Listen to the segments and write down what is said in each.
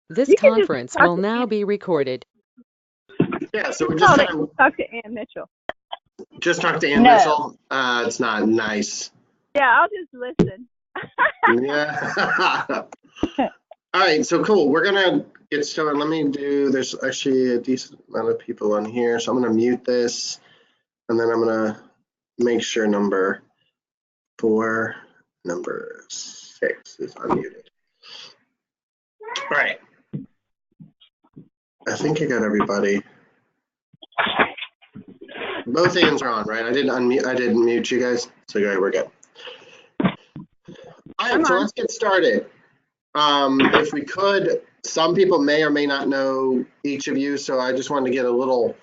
This You can just conference talk will to now Ann. be recorded. Yeah, so we're Call it. Talk to Ann Mitchell. just talk to Ann No. Mitchell. It's not nice. Yeah, I'll just listen. Yeah. All right, so cool. We're gonna get started. Let me do. There's actually a decent amount of people on here, so I'm gonna mute this, and then I'm gonna make sure number 4, number 6 is unmuted. All right. I think I got everybody. Both hands are on, right? I didn't unmute. I didn't mute you guys. So yeah, we're good. All Come right, so on. let's get started. If we could, some people may or may not know each of you, so I just wanted to get a little,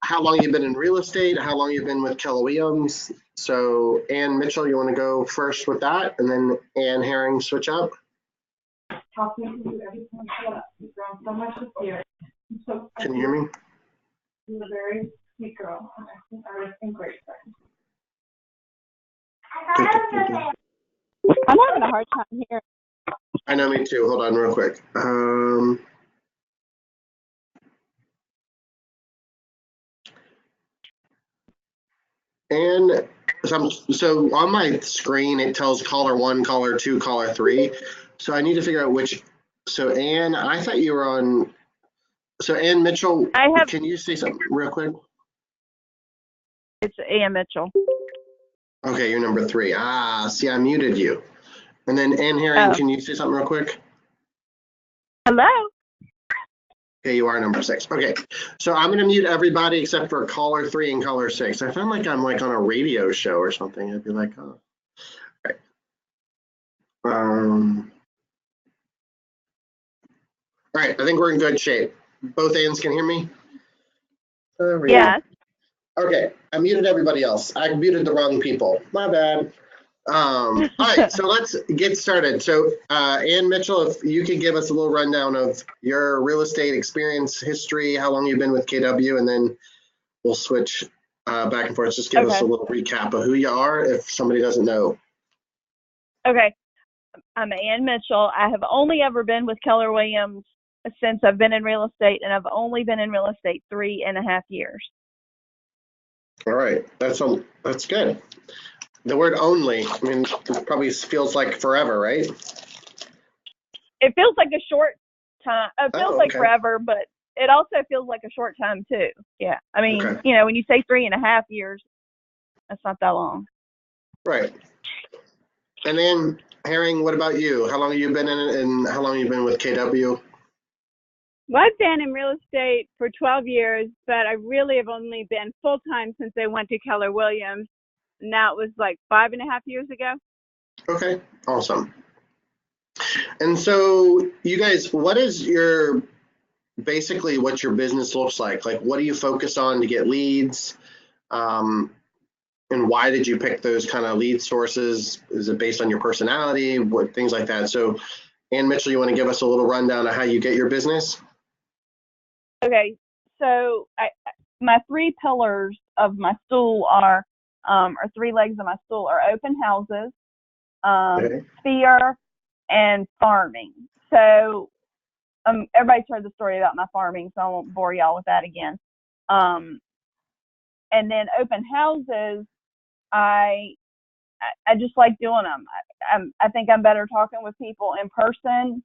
how long you've been in real estate, how long you've been with Keller Williams. So Ann Mitchell, you want to go first with that, and then Ann Herring switch up? Talking to you every time I shut up. You've grown so much this year. I'm so Can you hear me? You're a very sweet girl, and I think artist and great friend. I'm having a hard time here. I know, me too. Hold on real quick. And so on my screen, it tells caller 1, caller 2, caller 3. So I need to figure out which. So Ann, I thought you were on. So Ann Mitchell, can you say something real quick? It's Ann Mitchell. Okay, you're number 3. See, I muted you. And then Ann Herring, Oh. can you say something real quick? Hello. Okay, you are number 6. Okay, so I'm going to mute everybody except for caller 3 and caller 6. I found like I'm like on a radio show or something. I'd be like, oh. All right. All right, I think we're in good shape. Both Anns can hear me? Yes. Okay, I muted everybody else. I muted the wrong people. My bad. All right, so let's get started. So Ann Mitchell, if you could give us a little rundown of your real estate experience, history, how long you've been with KW, and then we'll switch back and forth. Just give us a little recap of who you are if somebody doesn't know. Okay. I'm Ann Mitchell. I have only ever been with Keller Williams since I've been in real estate, and I've only been in real estate 3.5 years. All right, that's good. The word only, I mean, it probably feels like forever, right? It feels like a short time. It feels like forever, but it also feels like a short time too. Yeah. I mean, you know, when you say 3.5 years, that's not that long. Right. And then Herring, what about you? How long have you been in it, and how long have you been with KW? Well, I've been in real estate for 12 years, but I really have only been full-time since I went to Keller Williams. And that was like 5.5 years ago. Okay, awesome. And so you guys, basically what your business looks like? Like, what do you focus on to get leads? And why did you pick those kind of lead sources? Is it based on your personality? What things like that? So Ann Mitchell, you want to give us a little rundown of how you get your business? Okay, so my 3 pillars of my stool are, or 3 legs of my stool are open houses, sphere, and farming. So everybody's heard the story about my farming, so I won't bore y'all with that again. And then open houses, I just like doing them. I think I'm better talking with people in person.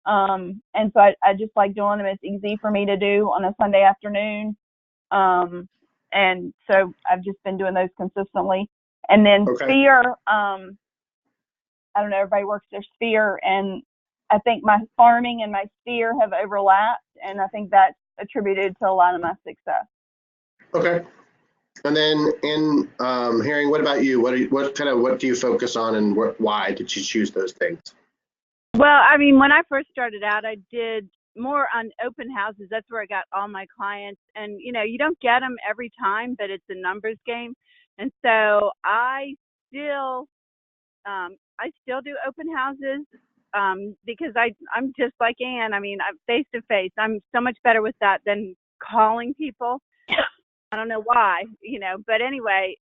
And so I just like doing them. It's easy for me to do on a Sunday afternoon. And so I've just been doing those consistently. And then sphere, I don't know, everybody works their sphere, and I think my farming and my sphere have overlapped, and I think that's attributed to a lot of my success. Okay. And then Herring, what about you? What do you focus on, and why did you choose those things? Well, I mean, when I first started out, I did more on open houses. That's where I got all my clients. And, you know, you don't get them every time, but it's a numbers game. And so I still do open houses because I'm just like Ann. I mean, I'm face to face. I'm so much better with that than calling people. I don't know why, you know, but anyway,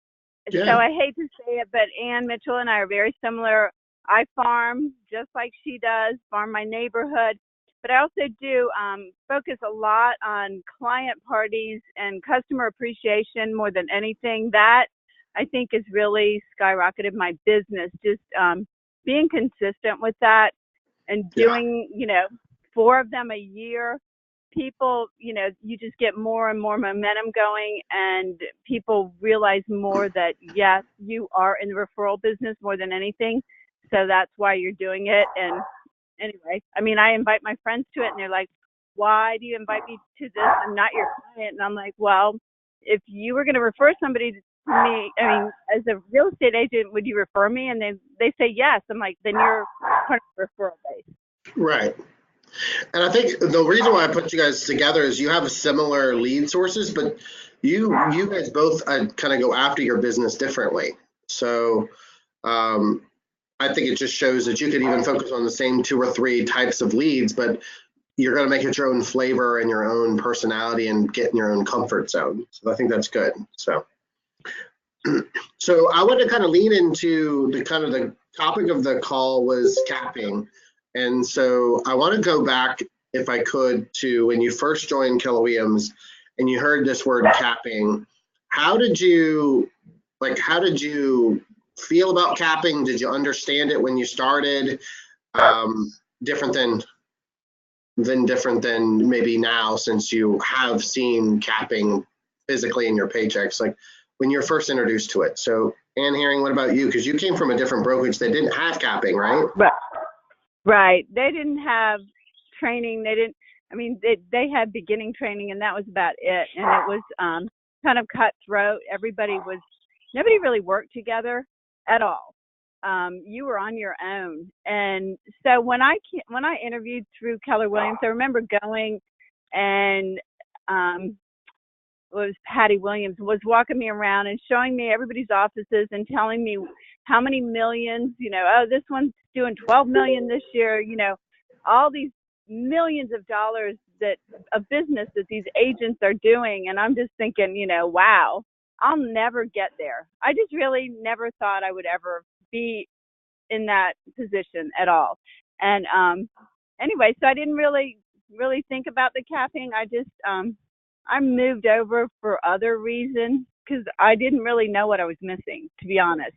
So I hate to say it, but Ann Mitchell and I are very similar. I farm just like she does, farm my neighborhood. but I also do focus a lot on client parties and customer appreciation more than anything. That I think has really skyrocketed my business. Just being consistent with that and doing, 4 of them a year. People, you just get more and more momentum going, and people realize more that, yes, you are in the referral business more than anything. So that's why you're doing it. And anyway, I mean, I invite my friends to it, and they're like, why do you invite me to this? I'm not your client. And I'm like, well, if you were going to refer somebody to me, I mean, as a real estate agent, would you refer me? And they say yes. I'm like, then you're part of the referral base. Right. And I think the reason why I put you guys together is you have similar lead sources, but you guys both kind of go after your business differently. So I think it just shows that you could even focus on the same 2 or 3 types of leads, but you're going to make it your own flavor and your own personality and get in your own comfort zone. So I think that's good. So I want to kind of lean into the topic of the call was capping. And so I want to go back, if I could, to when you first joined Keller Williams and you heard this word capping. How did you feel about capping? Did you understand it when you started? Different than maybe now, since you have seen capping physically in your paychecks, like when you're first introduced to it. So Ann Herring, what about you? Because you came from a different brokerage that didn't have capping, right? Right. They didn't have training. They had beginning training, and that was about it. And it was kind of cutthroat. Nobody really worked together at all. You were on your own. And so when I interviewed through Keller Williams, I remember going, and it was Patty Williams was walking me around and showing me everybody's offices and telling me how many millions, this one's doing 12 million this year, all these millions of dollars of business that these agents are doing. And I'm just thinking, wow, I'll never get there. I just really never thought I would ever be in that position at all. And anyway, so I didn't really think about the capping. I just I moved over for other reasons because I didn't really know what I was missing, to be honest.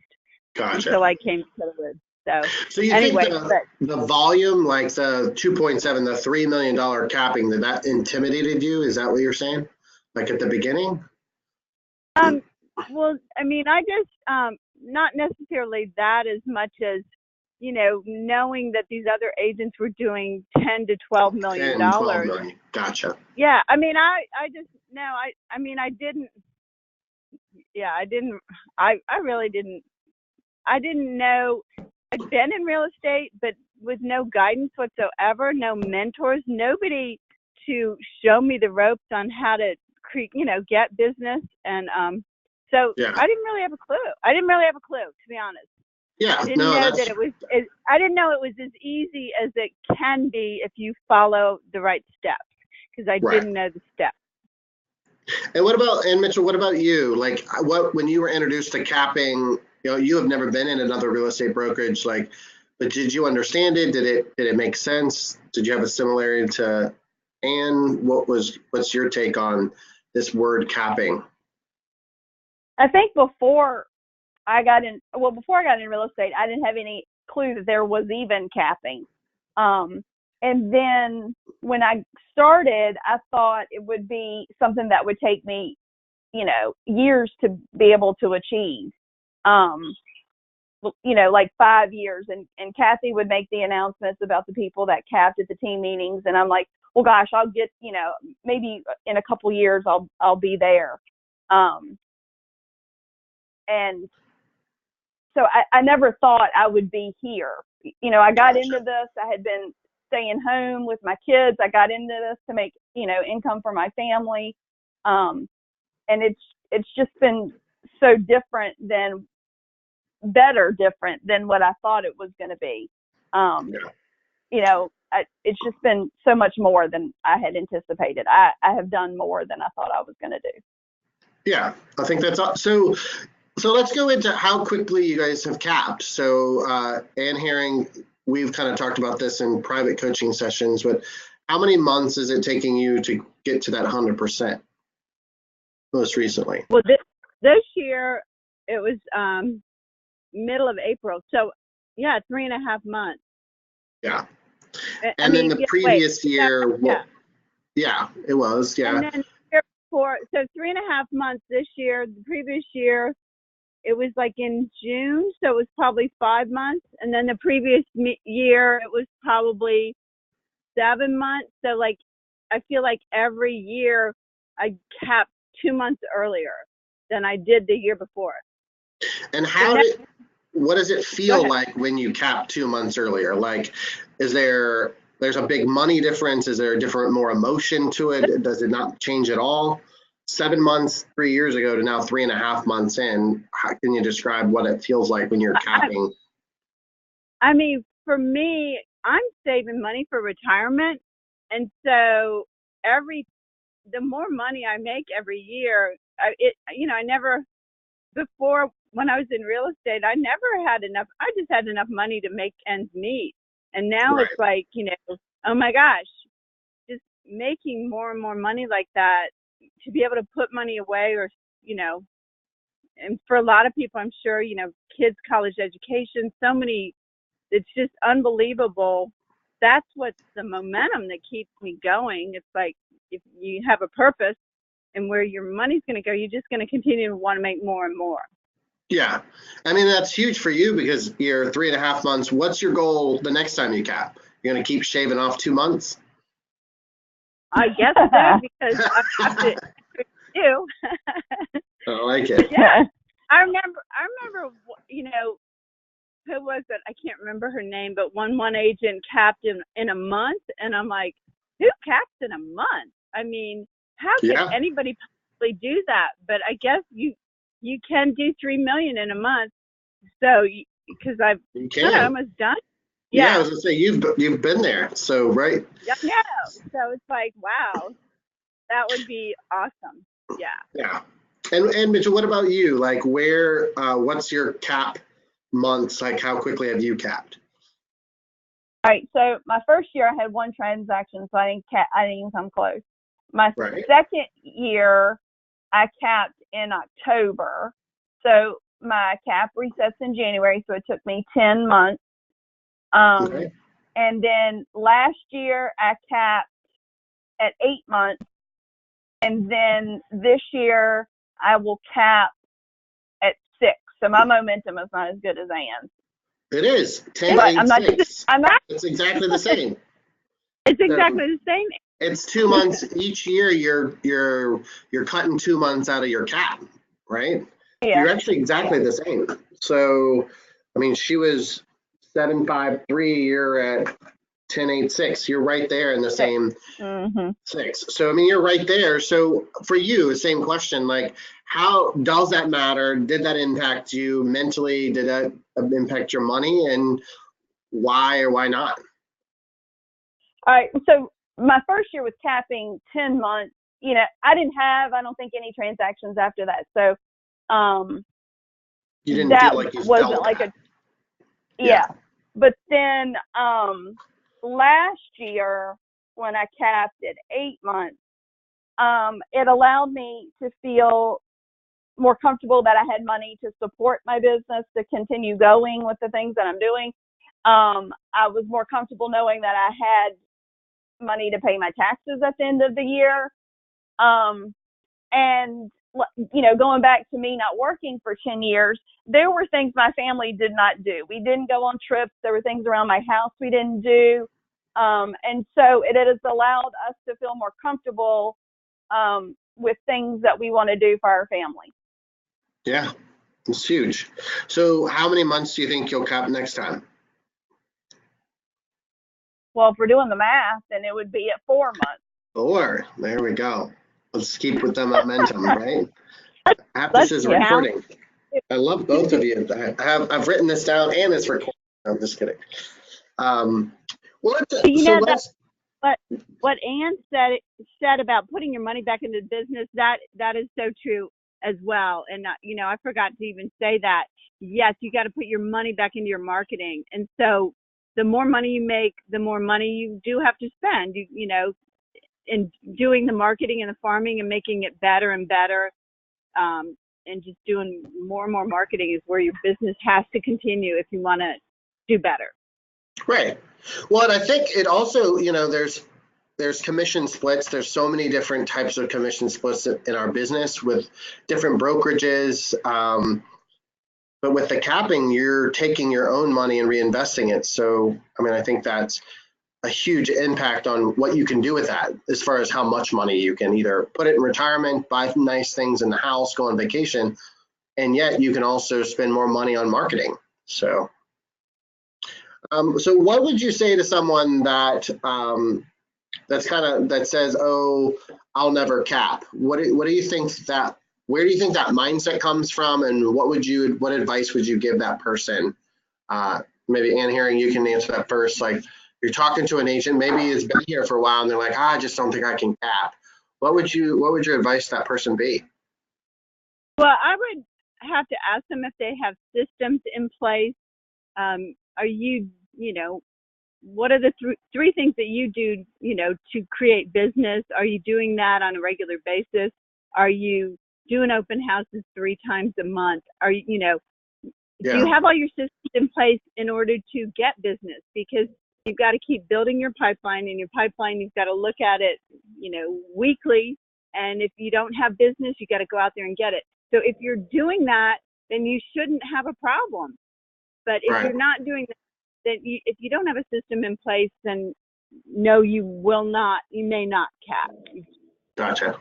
Gotcha. Until I came to Keller. So you anyway, think the volume, like the 2.7, the $3 million capping, that intimidated you? Is that what you're saying? Like at the beginning? Well, I mean, I just not necessarily that as much as knowing that these other agents were doing $10 to $12 million. 10, 12 million. Gotcha. Yeah, I mean, I just no, I mean, I didn't. Yeah, I didn't. I really didn't. I didn't know. I'd been in real estate, but with no guidance whatsoever, no mentors, nobody to show me the ropes on how to get business. And so yeah. I didn't really have a clue. To be honest. Yeah. I didn't know that it was. I didn't know it was as easy as it can be if you follow the right steps, because I didn't know the steps. And Mitchell, what about you? Like, when you were introduced to capping, you have never been in another real estate brokerage, but did you understand it? Did it make sense? Did you have a similarity to Ann? What's your take on this word capping? I think before I got in real estate, I didn't have any clue that there was even capping. And then when I started, I thought it would be something that would take me, years to be able to achieve. Like 5 years, and Kathy would make the announcements about the people that capped at the team meetings, and I'm like, well, gosh, I'll get, maybe in a couple years I'll be there. And so I never thought I would be here. I got into this. I had been staying home with my kids. I got into this to make, income for my family. And it's just been so different than what I thought it was going to be. It's just been so much more than I had anticipated. I have done more than I thought I was going to do. Yeah, I think that's so. So let's go into how quickly you guys have capped. So Ann Herring, we've kind of talked about this in private coaching sessions, but how many months is it taking you to get to that 100% most recently? Well, this year it was middle of April. So yeah, 3.5 months. Yeah. I And then mean, the yeah, previous wait, year, yeah. yeah, it was, yeah. And then year before, so 3.5 months this year. The previous year, it was like in June, so it was probably 5 months. And then the previous year, it was probably 7 months. So like, I feel like every year I capped 2 months earlier than I did the year before. And what does it feel like when you cap 2 months earlier? Like, there's a big money difference? Is there a different, more emotion to it? Does it not change at all? 7 months, 3 years ago to now 3.5 months in, how can you describe what it feels like when you're capping? I mean, for me, I'm saving money for retirement. And so the more money I make every year, I never, before when I was in real estate, I never had enough. I just had enough money to make ends meet. And now Right. it's like, oh my gosh, just making more and more money like that to be able to put money away or, and for a lot of people, I'm sure, kids, college education, so many, it's just unbelievable. That's what's the momentum that keeps me going. It's like, if you have a purpose and where your money's going to go, you're just going to continue to want to make more and more. Yeah. I mean, that's huge for you because you're 3.5 months. What's your goal the next time you cap? You're going to keep shaving off 2 months? I guess so, because I have to do. I like it. Yeah. I remember, who was it? I can't remember her name, but one agent capped in a month. And I'm like, who caps in a month? I mean, how can anybody possibly do that? But I guess you can do 3 million in a month. So, because I'm almost done. Yeah, I was gonna say you've been there. So right. Yeah. So it's like, wow, that would be awesome. Yeah. Yeah. And Mitchell, what about you? Like, what's your cap months? Like, how quickly have you capped? All right. So my first year I had one transaction, so I didn't even come close. My second year I capped in October. So my cap resets in January, so it took me 10 months. And then last year I capped at 8 months. And then this year I will cap at 6. So my momentum is not as good as Anne's. It is 10, 8, 6. It's exactly the same. It's exactly the same. It's 2 months each year. You're cutting 2 months out of your cap, right? Yeah. You're actually exactly the same. So, I mean, she was 7.53. You're at 10.86. You're right there in the same 6. So, I mean, you're right there. So, for you, same question. Like, how does that matter? Did that impact you mentally? Did that impact your money? And why or why not? All right. So, my first year was capping 10 months. I didn't have, I don't think, any transactions after that. So, you didn't feel like you wasn't felt like that. Yeah. But then last year when I capped at 8 months, it allowed me to feel more comfortable that I had money to support my business, to continue going with the things that I'm doing. I was more comfortable knowing that I had money to pay my taxes at the end of the year. And, going back to me not working for 10 years, there were things my family did not do. We didn't go on trips. There were things around my house we didn't do. And so it has allowed us to feel more comfortable with things that we want to do for our family. Yeah, it's huge. So how many months do you think you'll cap next time? Well, if we're doing the math, then it would be at 4 months. 4. There we go. Let's keep with the momentum, right? This is recording. I love both of you. I've written this down and it's recording. I'm just kidding. What Ann said about putting your money back into business, that is so true as well. And I forgot to even say that. Yes, you got to put your money back into your marketing. And so the more money you make, the more money you do have to spend. You know, in doing the marketing and the farming and making it better and better, and just doing more and more marketing is where your business has to continue if you want to do better. Right. Well, and I think it also, you know, there's commission splits. There's so many different types of commission splits in our business with different brokerages. But with the capping, you're taking your own money and reinvesting it. So, I mean, I think that's a huge impact on what you can do with that, as far as how much money you can either put it in retirement, buy nice things in the house, go on vacation, and yet you can also spend more money on marketing. So, so what would you say to someone that that says, "Oh, I'll never cap"? What do you think that? Where do you think that mindset comes from, and what advice would you give that person? Maybe Ann Herring, you can answer that first. Like, you're talking to an agent, maybe it's been here for a while, and they're like, I just don't think I can cap. What would your advice to that person be? Well, I would have to ask them if they have systems in place. Are you, you know, what are the three things that you do, you know, to create business? Are you doing that on a regular basis? Are you doing open houses 3 times a month? Are you, you know, do you have all your systems in place in order to get business? Because you've got to keep building your pipeline, and your pipeline, you've got to look at it, you know, weekly. And if you don't have business, you got to go out there and get it. So if you're doing that, then you shouldn't have a problem. But if you're not doing that, then if you don't have a system in place, then no, you may not cap. Gotcha.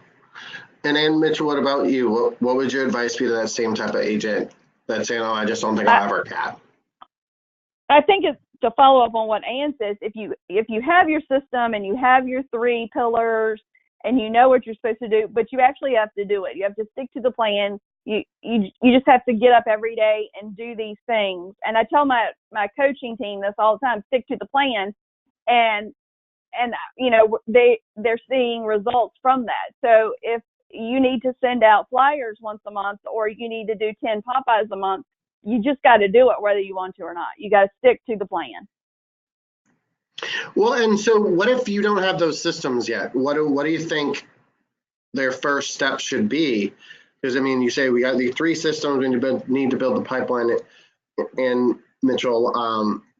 And Ann Mitchell, what about you? What would your advice be to that same type of agent that's saying, "Oh, I just don't think I'll ever cap"? I think it's to follow up on what Ann says. If you have your system and you have your 3 pillars and you know what you're supposed to do, but you actually have to do it. You have to stick to the plan. You just have to get up every day and do these things. And I tell my coaching team this all the time: stick to the plan, and you know, they're seeing results from that. So if you need to send out flyers once a month, or you need to do 10 Popeyes a month, you just got to do it whether you want to or not. You got to stick to the plan. Well, and so what if you don't have those systems yet? What do you think their first step should be? Because, I mean, you say we got the 3 systems, we need to build the pipeline. And Mitchell,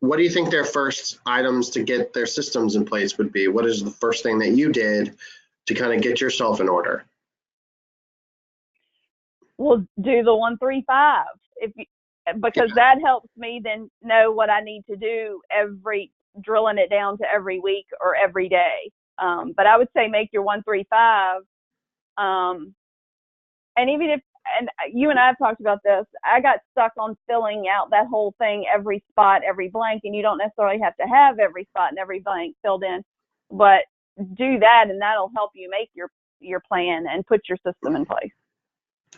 what do you think their first items to get their systems in place would be? What is the first thing that you did to kind of get yourself in order? Well, do the 1-3-5 because that helps me then know what I need to do drilling it down to every week or every day. But I would say make your 1-3-5. And even if, and you and I have talked about this, I got stuck on filling out that whole thing, every spot, every blank, and you don't necessarily have to have every spot and every blank filled in, but do that, and that'll help you make your plan and put your system in place.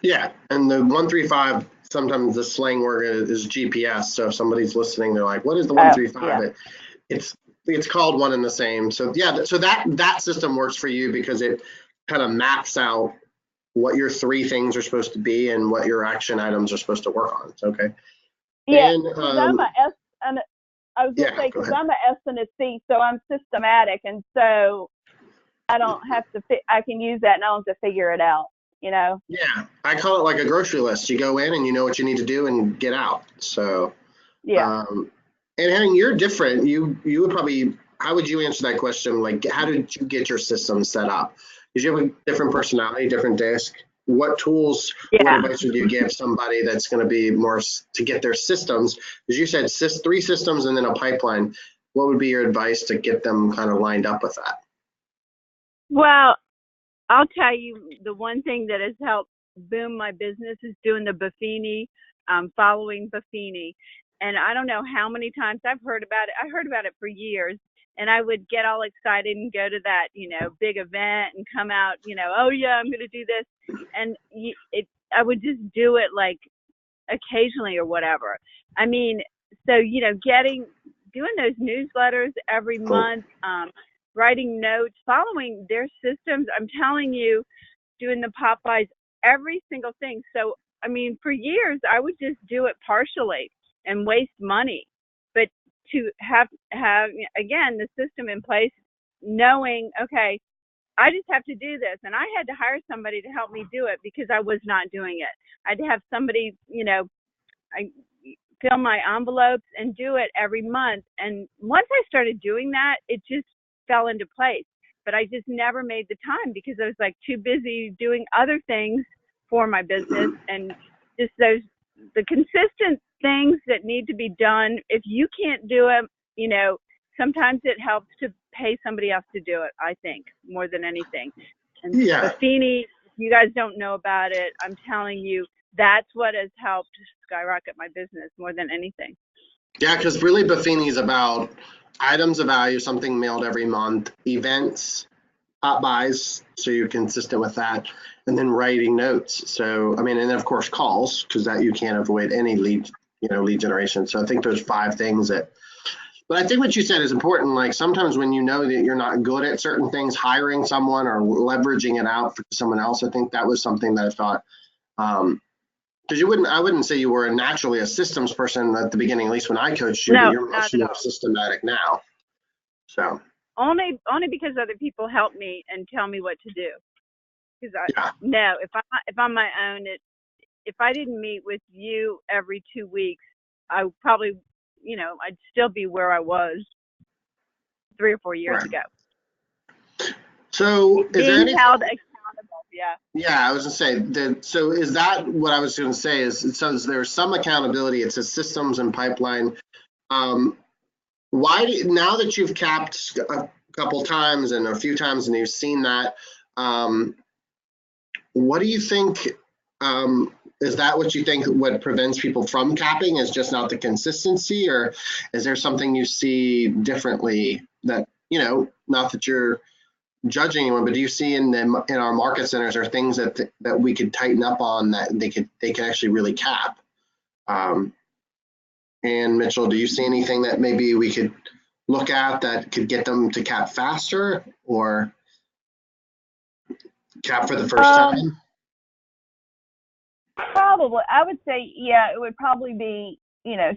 Yeah, and the 1-3-5, sometimes the slang word is GPS. So if somebody's listening, they're like, "What is the 1-3-5?" It's called one and the same. So yeah, so that system works for you because it kind of maps out what your 3 things are supposed to be and what your action items are supposed to work on. Okay. Yeah, I'm I was going to say, because I'm a S and a C, so I'm systematic, and so I don't have to. I can use that, and I don't have to figure it out. You know. Yeah, I call it like a grocery list. You go in and you know what you need to do and get out. So. Yeah. And Henning, you're different. You would probably. How would you answer that question? Like, how did you get your system set up? Because you have a different personality, different disc. What tools, what advice would you give somebody that's going to be more to get their systems? Because you said 3 systems and then a pipeline. What would be your advice to get them kind of lined up with that? Well, I'll tell you, the one thing that has helped boom my business is doing the Buffini, following Buffini. And I don't know how many times I've heard about it. I heard about it for years. And I would get all excited and go to that, you know, big event and come out, you know, oh yeah, I'm going to do this. And I would just do it like occasionally or whatever. I mean, so, you know, doing those newsletters every month, writing notes, following their systems. I'm telling you, doing the Popeyes, every single thing. So, I mean, for years, I would just do it partially and waste money. But to have again the system in place, knowing, okay, I just have to do this. And I had to hire somebody to help me do it because I was not doing it. I'd have somebody, I fill my envelopes and do it every month. And once I started doing that, it just fell into place. But I just never made the time because I was like too busy doing other things for my business, and just the consistent things that need to be done. If you can't do it, sometimes it helps to pay somebody else to do it, I think, more than anything. And Buffini, if you guys don't know about it, I'm telling you, that's what has helped skyrocket my business more than anything. Yeah, because really Buffini is about items of value, something mailed every month, events, hot buys, so you're consistent with that, and then writing notes. So, and then of course calls, because that you can't avoid any lead generation. So I think there's 5 things but I think what you said is important. Like sometimes when you know that you're not good at certain things, hiring someone or leveraging it out for someone else, I think that was something that I thought, because I wouldn't say you were naturally a systems person at the beginning, at least when I coached you, but you're much more systematic now. So only because other people help me and tell me what to do. Because if I'm my own, if I didn't meet with you every 2 weeks, I probably, I'd still be where I was 3 or 4 years ago. So is there anything held accountable? Yeah. Yeah, I was going to say, so is that what I was going to say is, so there's some accountability, it says systems and pipeline. Now that you've capped a couple times and a few times and you've seen that, what do you think, is that what you think what prevents people from capping, is just not the consistency, or is there something you see differently that, not that you're judging anyone, but do you see in our market centers are things that we could tighten up on that they could actually really cap? And Mitchell, do you see anything that maybe we could look at that could get them to cap faster or cap for the first time? Probably, I would say, it would probably be,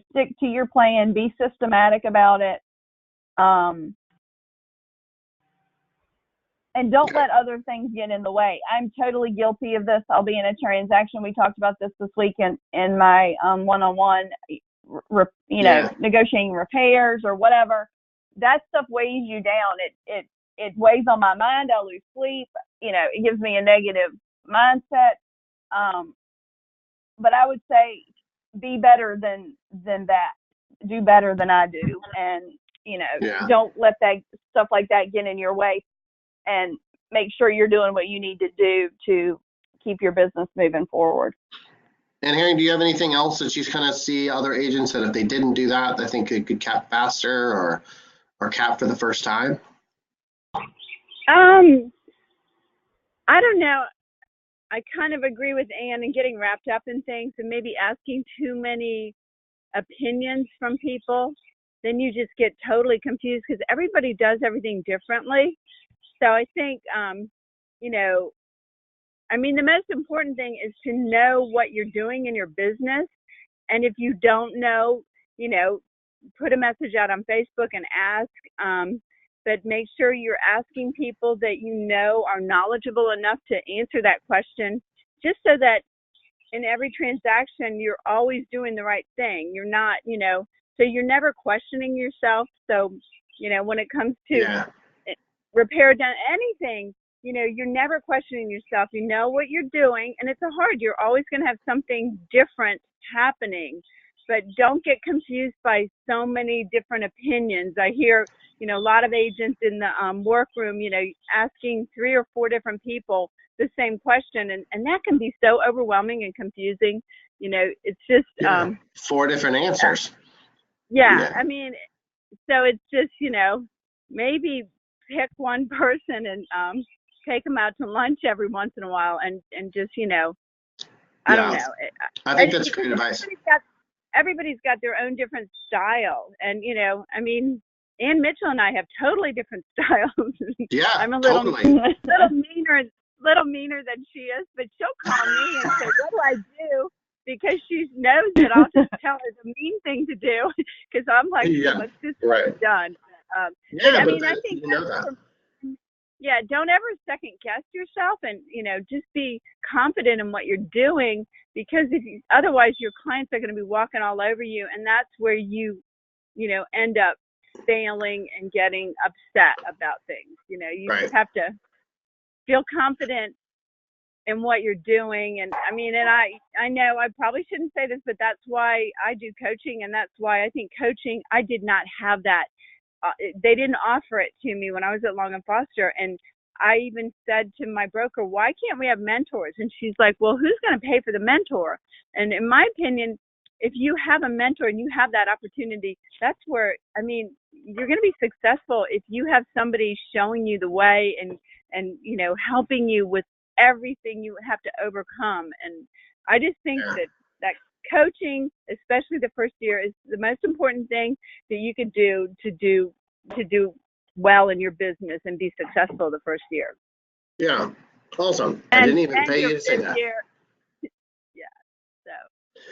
stick to your plan, be systematic about it. And don't let other things get in the way. I'm totally guilty of this. I'll be in a transaction. We talked about this week in my one-on-one, negotiating repairs or whatever. That stuff weighs you down. It weighs on my mind. I lose sleep. It gives me a negative mindset. But I would say be better than that. Do better than I do. And, don't let that stuff like that get in your way. And make sure you're doing what you need to do to keep your business moving forward. And Harry, do you have anything else that you kind of see other agents that if they didn't do that, they think it could cap faster or cap for the first time? I don't know. I kind of agree with Ann in getting wrapped up in things and maybe asking too many opinions from people. Then you just get totally confused because everybody does everything differently. So I think, the most important thing is to know what you're doing in your business. And if you don't know, put a message out on Facebook and ask, but make sure you're asking people that are knowledgeable enough to answer that question, just so that in every transaction, you're always doing the right thing. You're not, so you're never questioning yourself. So, when it comes to repair done anything, you're never questioning yourself. You know what you're doing, and it's you're always going to have something different happening, but don't get confused by so many different opinions. I hear, a lot of agents in the workroom, asking 3 or 4 different people the same question, and that can be so overwhelming and confusing. It's just 4 different answers. Yeah. So it's just, maybe pick one person and take them out to lunch every once in a while and just, I don't know. I think that's great advice. Everybody's got their own different style. And, Ann Mitchell and I have totally different styles. Yeah, I'm a little, totally. little meaner than she is, but she'll call me and say, what do I do? because she knows that I'll just tell her the mean thing to do because I'm like, Yeah, let's just right. get it done. Yeah, I but mean, I think you know that. yeah, don't ever second guess yourself, and just be confident in what you're doing, because otherwise your clients are going to be walking all over you, and that's where you end up failing and getting upset about things. You Right. just have to feel confident in what you're doing. And I mean, and I know I probably shouldn't say this, but that's why I do coaching, and that's why I think coaching, I did not have that. They didn't offer it to me when I was at Long and Foster, and I even said to my broker, why can't we have mentors? And she's like, well, who's going to pay for the mentor? And in my opinion, if you have a mentor and you have that opportunity, that's where, I mean, you're going to be successful if you have somebody showing you the way and helping you with everything you have to overcome. And I just think that coaching, especially the first year, is the most important thing that you could do to do well in your business and be successful the first year. Yeah, awesome. I didn't even pay you to say that. Yeah. So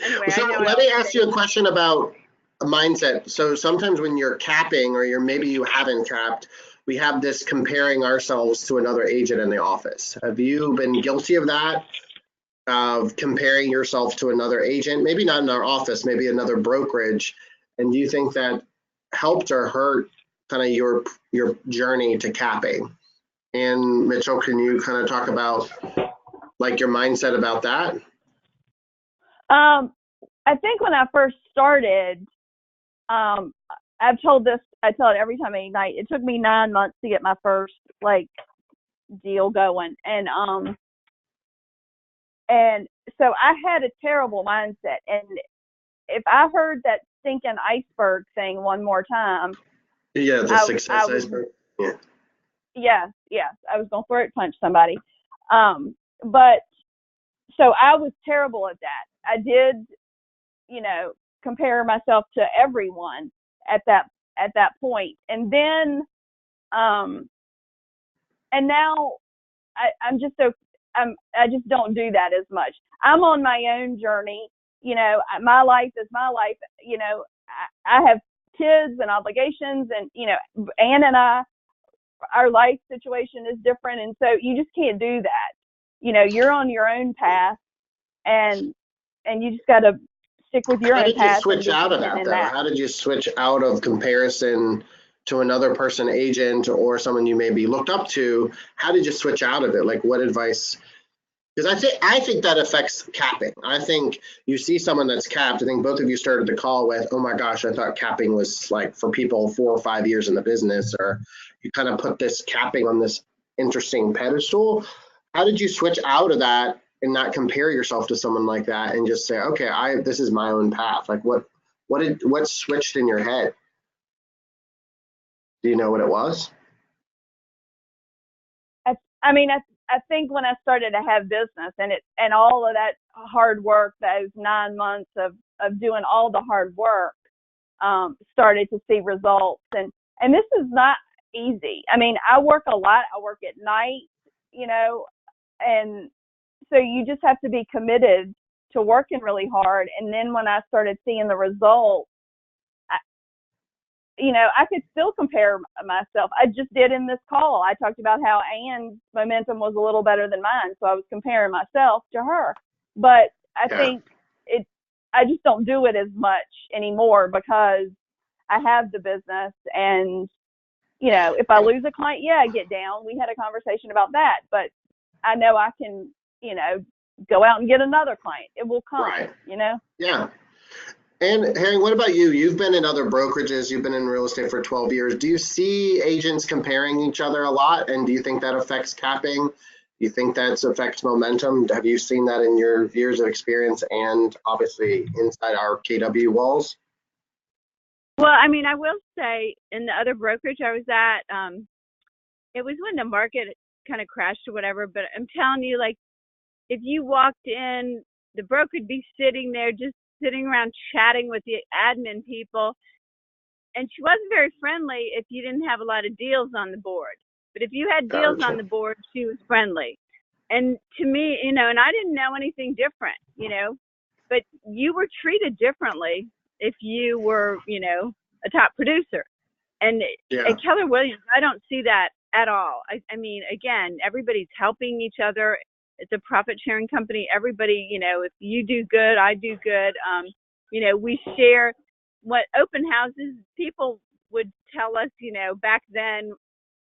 anyway, So let me ask you a question about a mindset. So sometimes when you're capping, or maybe you haven't capped, we have this comparing ourselves to another agent in the office. Have you been guilty of that? Of comparing yourself to another agent, maybe not in our office, maybe another brokerage? And do you think that helped or hurt kind of your journey to capping? And Mitchell, can you kind of talk about like your mindset about that? I think when I first started, I tell it every time I ignite. It took me 9 months to get my first deal going, and so I had a terrible mindset. And if I heard that stinking iceberg thing one more time, the success iceberg. Yeah. Yes, I was gonna throat punch somebody. But so I was terrible at that. I did, compare myself to everyone at that point, and then, and now I'm just so I just don't do that as much. I'm on my own journey. My life is my life. I have kids and obligations, and Ann and I, our life situation is different, and so you just can't do that. You're on your own path, and you just got to stick with your own path. How did you switch out of that, though? How did you switch out of comparison to another person, agent, or someone you maybe looked up to? How did you switch out of it? Like, what advice? Because I think that affects capping. I think you see someone that's capped. I think both of you started the call with, oh my gosh, I thought capping was like for people 4 or 5 years in the business, or you kind of put this capping on this interesting pedestal. How did you switch out of that and not compare yourself to someone like that and just say, okay, this is my own path? Like what switched in your head? Do you know what it was? I think when I started to have business, and all of that hard work, those 9 months of doing all the hard work, started to see results. And this is not easy. I mean, I work a lot. I work at night, and so you just have to be committed to working really hard. And then when I started seeing the results, I could still compare myself. I just did in this call. I talked about how Ann's momentum was a little better than mine, so I was comparing myself to her. But I think I just don't do it as much anymore because I have the business. And, if I lose a client, I get down. We had a conversation about that. But I know I can, go out and get another client. It will come, Right. Yeah. And Harry, what about you? You've been in other brokerages. You've been in real estate for 12 years. Do you see agents comparing each other a lot? And do you think that affects capping? Do you think that affects momentum? Have you seen that in your years of experience and obviously inside our KW walls? Well, I mean, I will say in the other brokerage I was at, it was when the market kind of crashed or whatever. But I'm telling you, like, if you walked in, the broker would be sitting there just sitting around chatting with the admin people, and she wasn't very friendly if you didn't have a lot of deals on the board. But if you had deals on the board, she was friendly. And to me, and I didn't know anything different, but you were treated differently if you were, you know, a top producer. And at Keller Williams, I don't see that at all. I mean, again, everybody's helping each other. It's a profit sharing company. Everybody, you know, if you do good, I do good. You know, we share what open houses, people would tell us, you know, back then,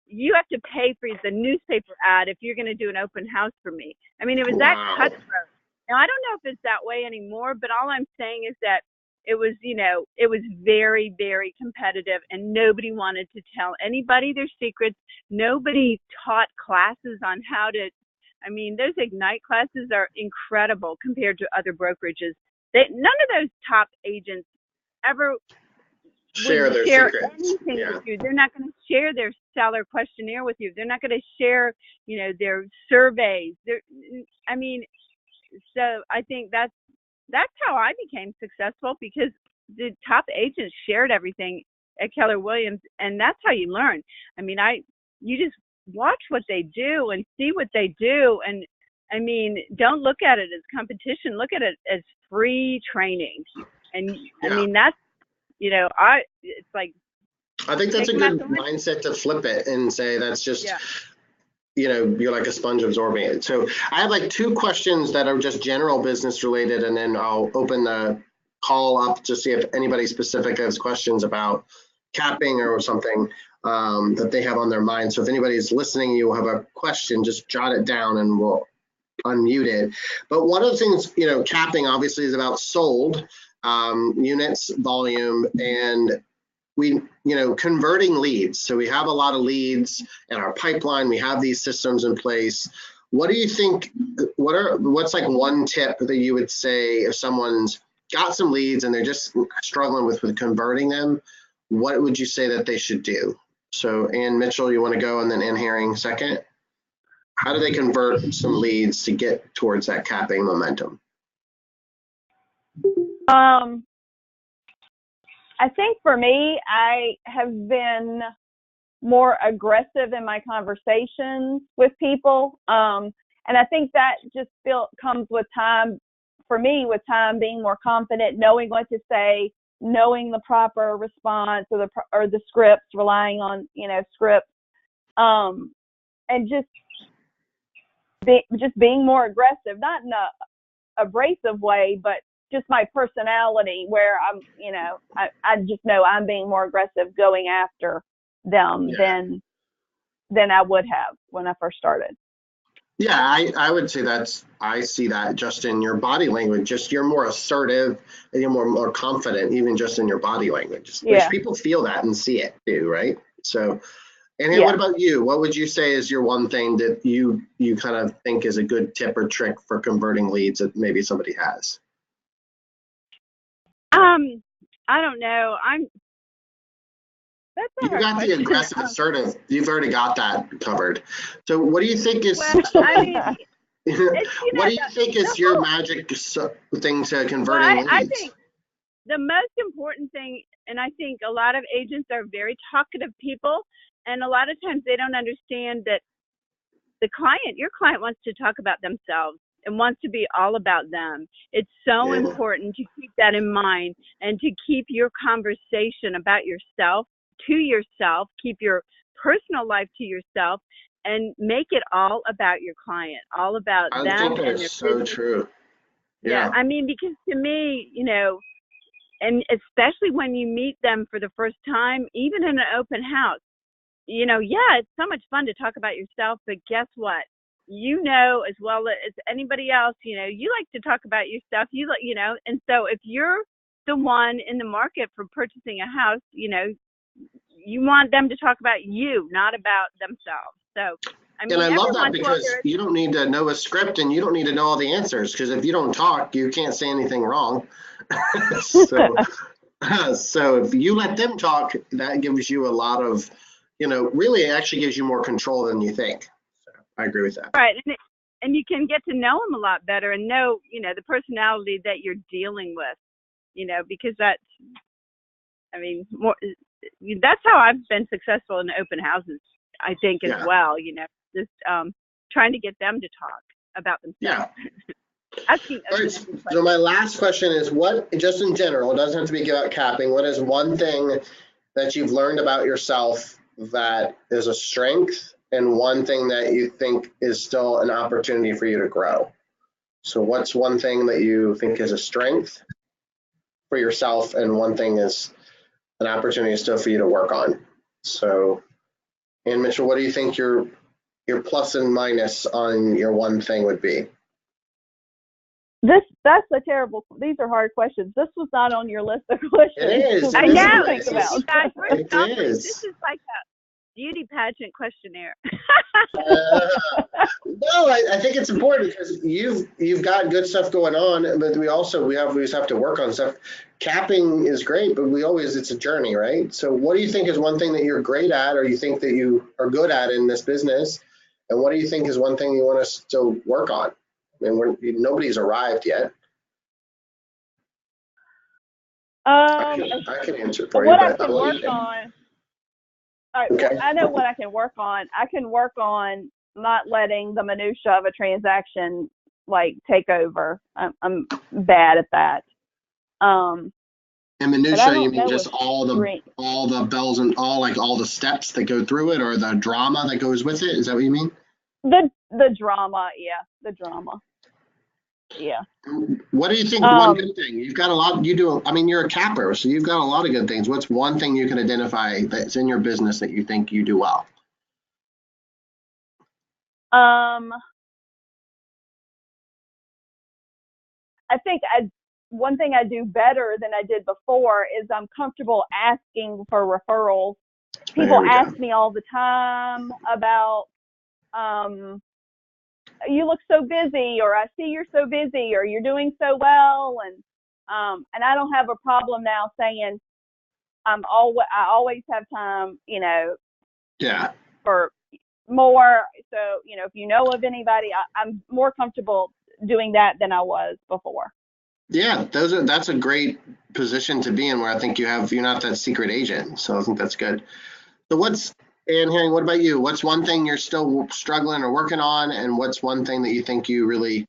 you have to pay for the newspaper ad if you're going to do an open house for me. I mean, it was that cutthroat. Now, I don't know if it's that way anymore, but all I'm saying is that it was, you know, it was very, very competitive, and nobody wanted to tell anybody their secrets. Nobody taught classes on how to, I mean, those Ignite classes are incredible compared to other brokerages. None of those top agents ever share their secrets. Anything with you. They're not going to share their seller questionnaire with you. They're not going to share, you know, their surveys. I mean, so I think that's how I became successful, because the top agents shared everything at Keller Williams, and that's how you learn. I mean, you just watch what they do and see what they do, and I mean, don't look at it as competition. Look at it as free training. And I mean, that's, you know, it's like, I think that's a good mindset to flip it and say that's just, you know, you're like a sponge absorbing it. So I have like 2 questions that are just general business related, and then I'll open the call up to see if anybody specific has questions about capping or something that they have on their mind. So if anybody's listening, you have a question, just jot it down and we'll unmute it. But one of the things, you know, capping obviously is about sold units, volume, and we, you know, converting leads. So we have a lot of leads in our pipeline. We have these systems in place. What do you think, what's like one tip that you would say if someone's got some leads and they're just struggling with converting them? What would you say that they should do? So Ann Mitchell, you want to go, and then Ann Herring second. How do they convert some leads to get towards that capping momentum? I think for me, I have been more aggressive in my conversations with people. And I think that just comes with time, for me, with time, being more confident, knowing what to say, knowing the proper response or the scripts, relying on, you know, scripts, and just being more aggressive, not in a abrasive way, but just my personality, where I'm, you know, I just know I'm being more aggressive going after them than I would have when I first started. Yeah, I would say I see that just in your body language. Just you're more assertive and you're more confident, even just in your body language. Which people feel that and see it too, right? So, and what about you? What would you say is your one thing that you kind of think is a good tip or trick for converting leads that maybe somebody has? I don't know. You got the aggressive, assertive. You've already got that covered. So what do you think is? I mean, what do you think is your magic thing to converting leads? I think the most important thing, and I think a lot of agents are very talkative people, and a lot of times they don't understand that your client wants to talk about themselves and wants to be all about them. It's so important to keep that in mind and to keep your conversation about yourself to yourself, keep your personal life to yourself, and make it all about your client, all about them. I think that's so true. Yeah, I mean, because to me, you know, and especially when you meet them for the first time, even in an open house, you know, it's so much fun to talk about yourself, but guess what? You know, as well as anybody else, you know, you like to talk about your stuff, you know, and so if you're the one in the market for purchasing a house, you know, you want them to talk about you, not about themselves. So, I mean, and I love that because you don't need to know a script and you don't need to know all the answers, because if you don't talk, you can't say anything wrong. So if you let them talk, that gives you a lot of, you know, really it actually gives you more control than you think. So I agree with that. Right. And you can get to know them a lot better and know, you know, the personality that you're dealing with, you know, because that's, I mean, that's how I've been successful in open houses, I think, as well, you know, just trying to get them to talk about themselves. Yeah. asking All right, open-ended so questions. my last question is, what, just in general, it doesn't have to be about capping, what is one thing that you've learned about yourself that is a strength and one thing that you think is still an opportunity for you to grow? So what's one thing that you think is a strength for yourself and one thing is an opportunity still for you to work on? So, Ann Mitchell, what do you think your plus and minus on your one thing would be? That's a terrible. These are hard questions. This was not on your list of questions. It is. I It is know. a Think list. about. You guys, we're It stumpers. is. This is like a beauty pageant questionnaire. No, I think it's important because you've got good stuff going on, but we just have to work on stuff. Capping is great, but it's a journey, right? So what do you think is one thing that you're great at or you think that you are good at in this business? And what do you think is one thing you want to still work on? I mean, nobody's arrived yet. I can answer it for you, What I but can I'll let work you. on. All right, Okay. well, I know what I can work on. I can work on not letting the minutia of a transaction like take over. I'm bad at that. And But I minutia, don't you mean know just if all the bells and all the steps that go through it, or the drama that goes with it? Is that what you mean? the drama. Yeah, the drama. Yeah. What do you think? One good thing you've got a lot. You do. I mean, you're a capper, so you've got a lot of good things. What's one thing you can identify that's in your business that you think you do well? I think one thing I do better than I did before is I'm comfortable asking for referrals. People ask me all the time about, you look so busy, or I see you're so busy, or you're doing so well, and I don't have a problem now saying I always have time, Yeah. for more. So, if you know of anybody, I'm more comfortable doing that than I was before. Yeah, that's a great position to be in where I think you're not that secret agent. So I think that's good. So Ann Herring, what about you? What's one thing you're still struggling or working on? And what's one thing that you think you really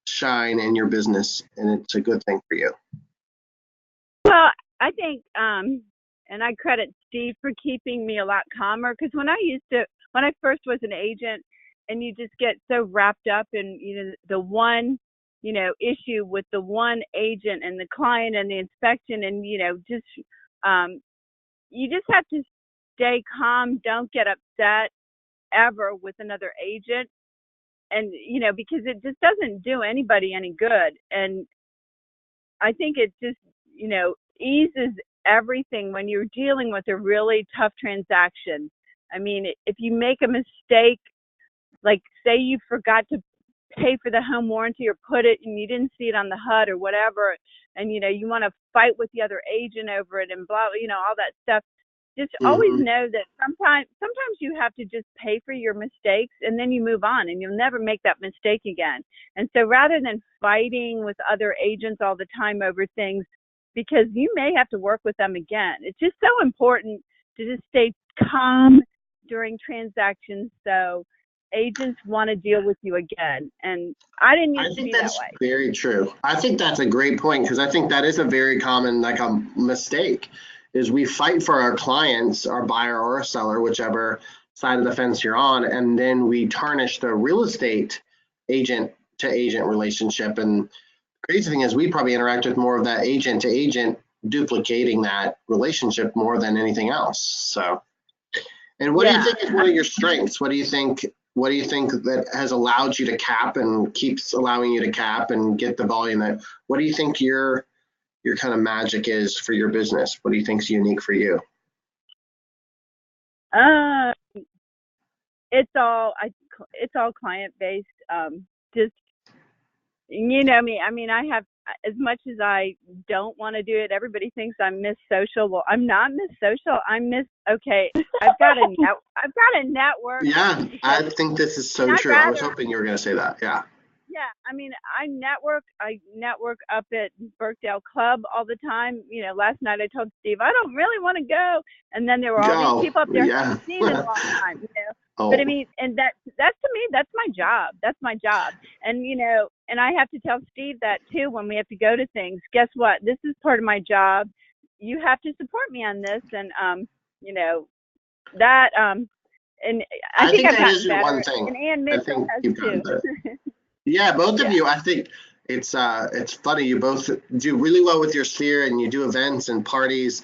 shine in your business and it's a good thing for you? Well, I think, and I credit Steve for keeping me a lot calmer, because when I first was an agent, and you just get so wrapped up in, the one, issue with the one agent and the client and the inspection, and, just, you just have to stay calm. Don't get upset ever with another agent. And, because it just doesn't do anybody any good. And I think it just, eases everything when you're dealing with a really tough transaction. I mean, if you make a mistake, like say you forgot to pay for the home warranty or put it and you didn't see it on the HUD or whatever, and you want to fight with the other agent over it and blah, all that stuff. Just always know that sometimes you have to just pay for your mistakes and then you move on and you'll never make that mistake again. And so rather than fighting with other agents all the time over things, because you may have to work with them again, it's just so important to just stay calm during transactions so agents want to deal with you again. And I didn't used to be that way. That's very true. I think that's a great point, because I think that is a very common mistake. Is we fight for our clients, our buyer or our seller, whichever side of the fence you're on, and then we tarnish the real estate agent to agent relationship. And the crazy thing is we probably interact with more of that agent to agent, duplicating that relationship more than anything else. So, and what do you think is one of your strengths? What do you think that has allowed you to cap and keeps allowing you to cap and get the volume what do you think your kind of magic is for your business? What do you think is unique for you? It's all client based. Just, me. I mean, I have, as much as I don't want to do it, everybody thinks I'm Miss Social. Well, I'm not Miss Social. I'm Miss. Okay, I've got a network. Yeah, I think this is so true. I was hoping you were going to say that. Yeah. Yeah, I mean, I network up at Birkdale Club all the time. You know, last night I told Steve I don't really want to go, and then there were all these Go. people up there I Yeah. haven't seen in a long time. You know, but Oh, I mean, and that's to me, that's my job. That's my job. And you know, and I have to tell Steve that too when we have to go to things. Guess what? This is part of my job. You have to support me on this, and you know, that and I I think think I've that gotten is your one better, thing. and Ann I Mitchell think has you've gotten too. better. Yeah, both of Yeah. you. I think it's funny. You both do really well with your sphere, and you do events and parties.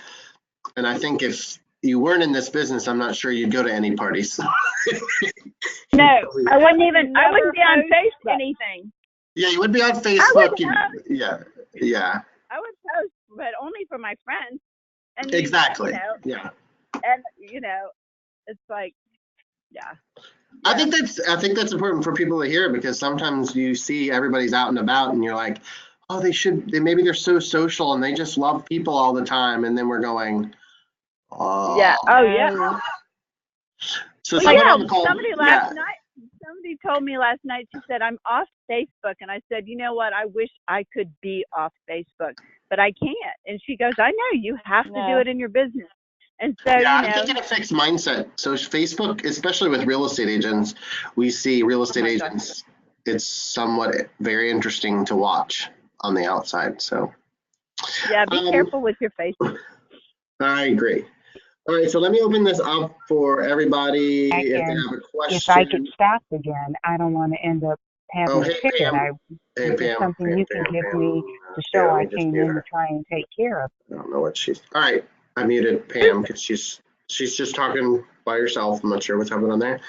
And I think if you weren't in this business, I'm not sure you'd go to any parties. No, I wouldn't be on post Facebook. anything. Yeah, you would be on I would Facebook. post. Yeah, I would post, but only for my friends. And you exactly. know, Yeah. and you know, it's like, yeah. I think that's important for people to hear, because sometimes you see everybody's out and about and you're like, oh, maybe they're so social and they just love people all the time, and then we're going, oh. Yeah. Oh yeah. So Well, someone yeah. on the call, Somebody told me last night. She said I'm off Facebook, and I said, you know what? I wish I could be off Facebook, but I can't. And she goes, I know you have to do it in your business. And so, yeah, you I'm know, thinking a fixed mindset. So Facebook, especially with real estate agents, we see real estate agents. It's somewhat very interesting to watch on the outside. So yeah, be careful with your Facebook. I agree. All right, so let me open this up for everybody if they have a question. If I get stopped again, I don't want to end up having a ticket. Pam. Is there something you can give me to show I came in to try and take care of? I don't know what she's. All right, I muted Pam because she's just talking by herself. I'm not sure what's happening on there.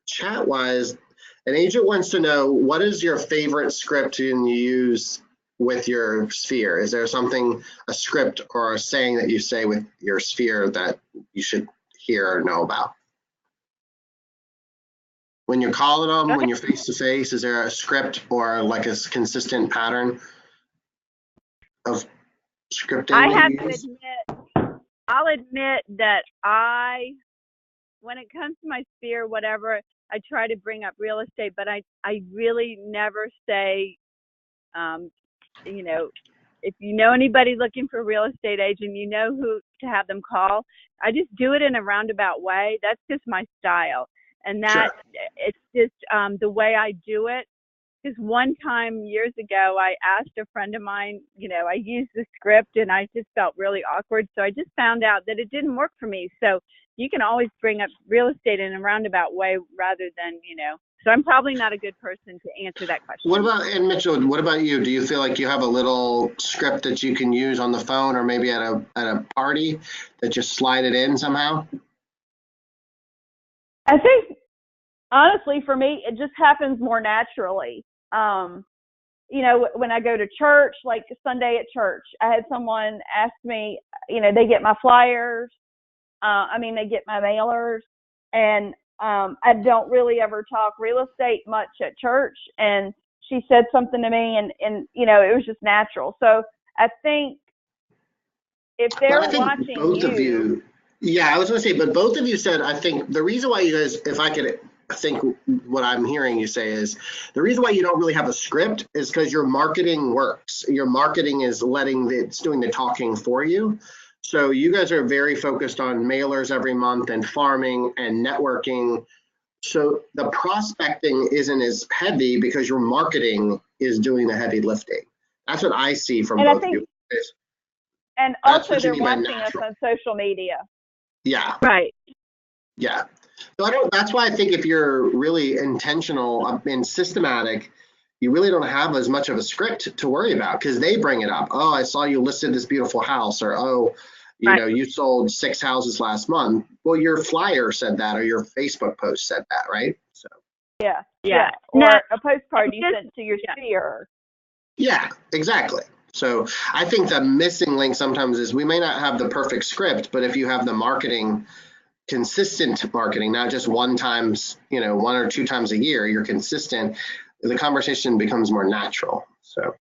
Chat wise, an agent wants to know, what is your favorite script you use with your sphere? Is there a script or a saying that you say with your sphere that you should hear or know about? When you're calling them, when you're face to face, is there a script or like a consistent pattern of scripting? I have to admit, I'll admit that when it comes to my sphere, whatever, I try to bring up real estate, but I really never say, you know, if you know anybody looking for a real estate agent, you know who to have them call. I just do it in a roundabout way. That's just my style. And that it's just the way I do it. Because one time years ago, I asked a friend of mine, you know, I used the script and I just felt really awkward. So I just found out that it didn't work for me. So you can always bring up real estate in a roundabout way rather than, you know. So I'm probably not a good person to answer that question. What about, and Mitchell, what about you? Do you feel like you have a little script that you can use on the phone or maybe at a party that just slide it in somehow? I think, honestly, for me, it just happens more naturally. You know, when I go to church, like Sunday at church, I had someone ask me, you know, they get my flyers. They get my mailers, and I don't really ever talk real estate much at church. And she said something to me, and you know, it was just natural. So I think if they're watching both of you, yeah, I was going to say, but both of you said, I think the reason why you guys, if I could think what I'm hearing you say is, the reason why you don't really have a script is because your marketing works. Your marketing is it's doing the talking for you. So you guys are very focused on mailers every month and farming and networking. So the prospecting isn't as heavy because your marketing is doing the heavy lifting. That's what I see from both of you. And also they're watching us on social media. Yeah. Right. Yeah. So that's why I think if you're really intentional and systematic, you really don't have as much of a script to worry about because they bring it up. Oh, I saw you listed this beautiful house, or, oh, you know, you sold 6 houses last month. Well, your flyer said that, or your Facebook post said that, right? So. Yeah. Or a postcard you sent to your sphere. Yeah, exactly. So I think the missing link sometimes is we may not have the perfect script, but if you have the marketing, consistent marketing, not just one or two times a year, you're consistent, the conversation becomes more natural. So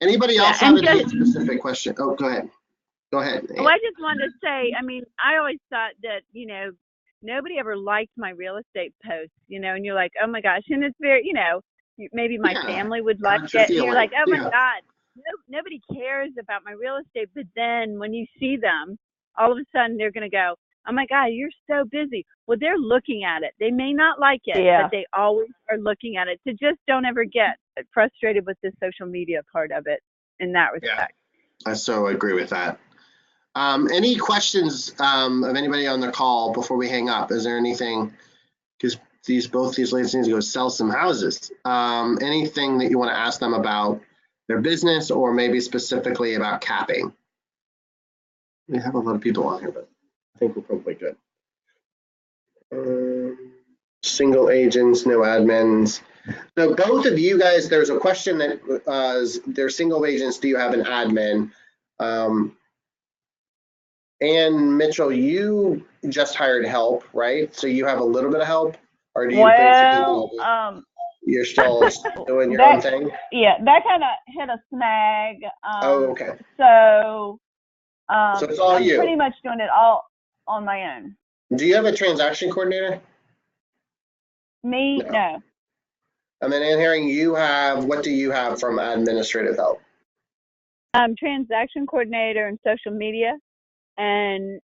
anybody else have any specific question? Oh, go ahead. Go ahead. Well, I just wanted to say, I mean, I always thought that, you know, nobody ever liked my real estate posts, and you're like, oh my gosh. And it's very, maybe my family would like it. And you're like, oh my God, nobody cares about my real estate. But then when you see them, all of a sudden they're going to go, oh my God, you're so busy. Well, they're looking at it. They may not like it, but they always are looking at it. So just don't ever get frustrated with the social media part of it in that respect. Yeah, I so agree with that. Any questions of anybody on the call before we hang up? Is there anything, because both these ladies need to go sell some houses. Anything that you want to ask them about their business or maybe specifically about capping? We have a lot of people on here, but I think we're probably good. Single agents, no admins. So both of you guys, there's a question that they're single agents. Do you have an admin? And Mitchell, you just hired help, right? So you have a little bit of help, or do you basically you're still doing your own thing? Yeah, that kind of hit a snag. Okay. So it's all I'm you. pretty much doing it all on my own. Do you have a transaction coordinator? Me, no. And then Ann Herring, what do you have from administrative help? Transaction coordinator and social media and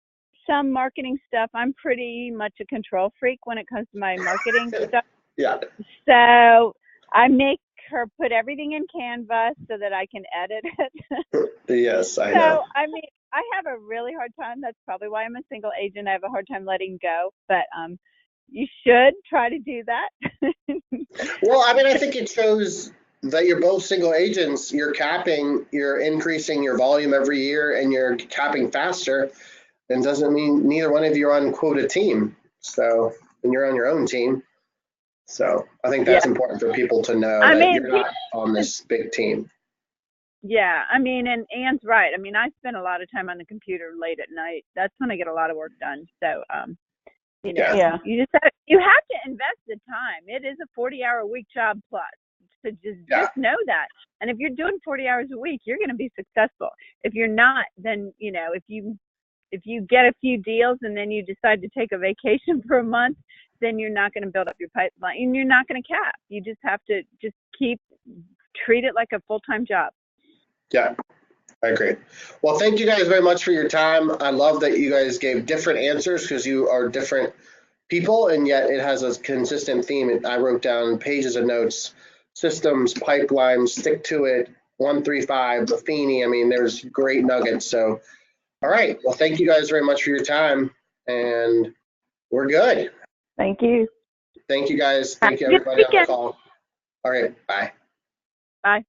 some marketing stuff. I'm pretty much a control freak when it comes to my marketing stuff. Yeah. So I make her put everything in Canva so that I can edit it. Yes, I know. So, I mean, I have a really hard time. That's probably why I'm a single agent. I have a hard time letting go. But you should try to do that. Well, I mean, I think it shows that you're both single agents. You're capping, you're increasing your volume every year, and you're capping faster. And doesn't mean neither one of you are on quote a team. So, and you're on your own team. So I think that's important for people to know that you're not on this big team. Yeah, I mean, and Ann's right. I mean, I spend a lot of time on the computer late at night. That's when I get a lot of work done. So, you have to invest the time. It is a 40-hour-a-week job plus. So just know that. And if you're doing 40 hours a week, you're going to be successful. If you're not, then if you get a few deals and then you decide to take a vacation for a month, then you're not going to build up your pipeline and you're not going to cap. You just have to treat it like a full-time job. Yeah, I agree. Well, thank you guys very much for your time. I love that you guys gave different answers because you are different people, and yet it has a consistent theme. I wrote down pages of notes, systems, pipelines, stick to it, 135, Buffini. I mean, there's great nuggets. So, all right. Well, thank you guys very much for your time, and we're good. Thank you. Thank you guys. Thank you everybody on the call. All right. Bye. Bye.